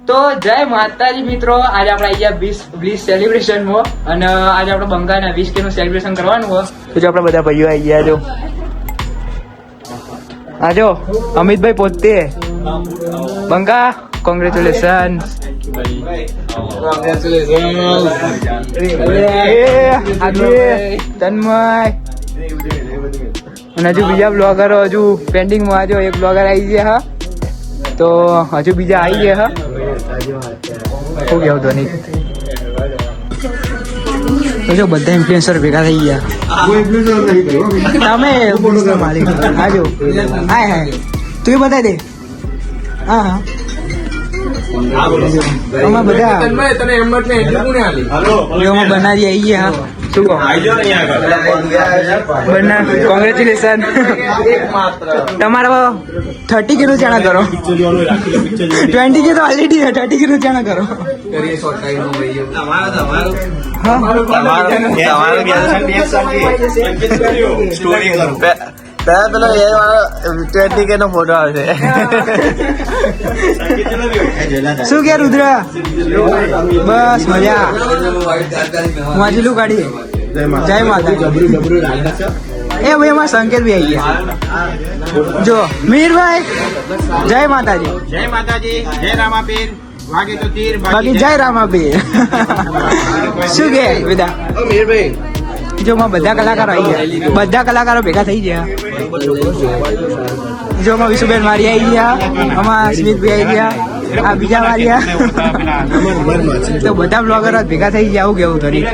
તો જય માતાજી મિત્રો, આજે આપણે આવી ગયા 20 સેલિબ્રેશનમાં અને આજે આપણે બંગાળના 20K નું સેલિબ્રેશન કરવાનું હોય. તો જો આપણે બધા ભાઈઓ આવી ગયા. જો આજો અમિતભાઈ પોતે બંગા, કોંગ્રેચ્યુલેશન. તન્મય અને હજુ બીજા બ્લોગરો હજુ પેન્ડિંગમાં. હજુ એક બ્લોગર આવી ગયા હા, તો હજુ બીજા આવી ગયા હા. શું કેવું તો નહીં, જો બધા ઇન્ફ્લુએન્સર ભેગા થઈ ગયા. તમે માલિક આજો. હાય હાય તું એ બતાવી દે. હા હા અમે બધા બનાવી આવી ગયા. શું કહો બના, કોંગ્રેચ્યુલેશન. તમારા 30K નું ચાણા કરો. 20K તો ઓલરેડી 30K નું ચાણા કરો. પેલો 20K નો ફોટો આવશે. શું કે રુદ્ર? બસ મજા. વાંચેલું કાઢી. જય માતા. એ ભાઈ અમારા સંકેત બી આવી ગયા. જો મીરભાઈ, જય માતાજી. જય માતાજી, જય રામાપીર. વાગે તો તીર, બાકી જય રામાપીર. શું કે વિદા? મીરભાઈ જો માં બધા કલાકારો આવી ગયા. બધા કલાકારો ભેગા થઈ ગયા. જો માં વિશુબેન મારી આવી ગયા, આમાં સ્મિતભાઈ આવી ગયા, આ બીજા માર્યા. તો બધા બ્લોગરો ભેગા થઈ ગયા. આવું કેવું ધરી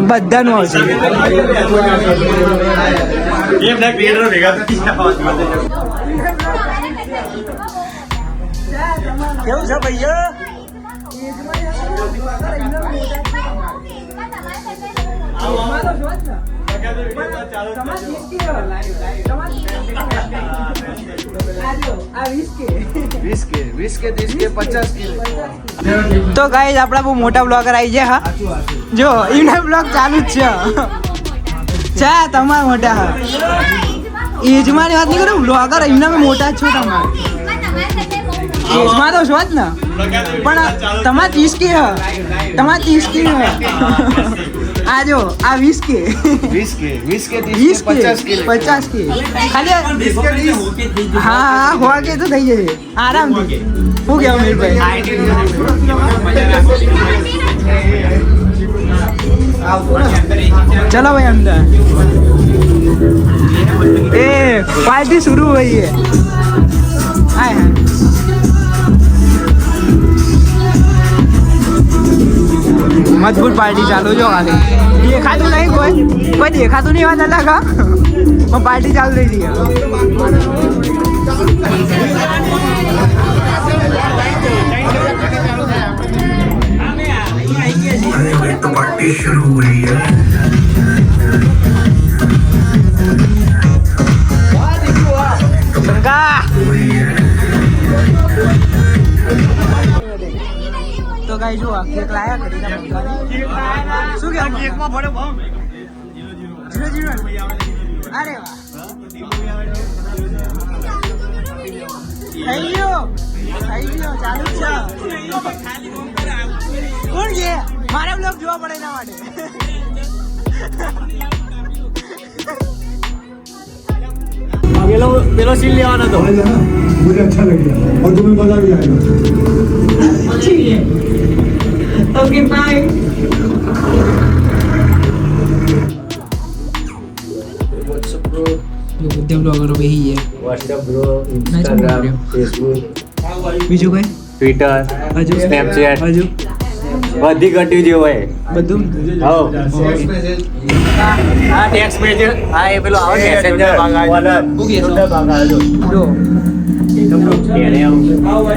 બધાનું આવશે. કેવું છે ભાઈ? તો ગાઈસ આપડા બહુ મોટા બ્લોગર આવી ગયા. હા જો એના બ્લોગ ચાલુ જ છે. ચા તમારા મોટા એજમાં વાત નહીં કરો. બ્લોગર એમના મોટા જ છો તમે. એજમાં તો છો જ ને, પણ તમારે 30K તમારે 30K આજો આ 20K 50K ખાલી. હા હોવા કે તો થઈ જશે આરામથી. શું કેવું મીરભાઈ? ચલો ભાઈ અંદર. એ પાર્ટી शुरू हुई है. हाय हाय मजबूत पार्टी चालू जो खाली देखाતું નહીં. કોઈ દેખાતું નહીં. વાત અલગ હા, પણ પાર્ટી ચાલુ થઈ ગઈ. तो पार्टी शुरू हुई है. તો ગાઈ જો કેક લાયા કરી. શું કે કેકમાં પડે બમ 0-0. અરે વાહ, થઈ ગયો ચાલુ જ છે. કોણ છે? મારા બ્લોગ જોવા પડે એના માટે. પેલો સીન લેવાનો હતો. मुझे अच्छा लग गया और तुम्हें मजा भी आएगा. Okay bye. બધા બ્લોગરો બેહી ગયા. WhatsApp bro, Instagram, Facebook, બીજું કઈ? Twitter, હજુ Snapchat, હજુ બધી ઘટ્યું જે હોય. બધું. હા ટેક્સ્ટ મેસેજ. હા એ પેલો આવે મેસેન્જર ભાગ આવે. જો એને આવું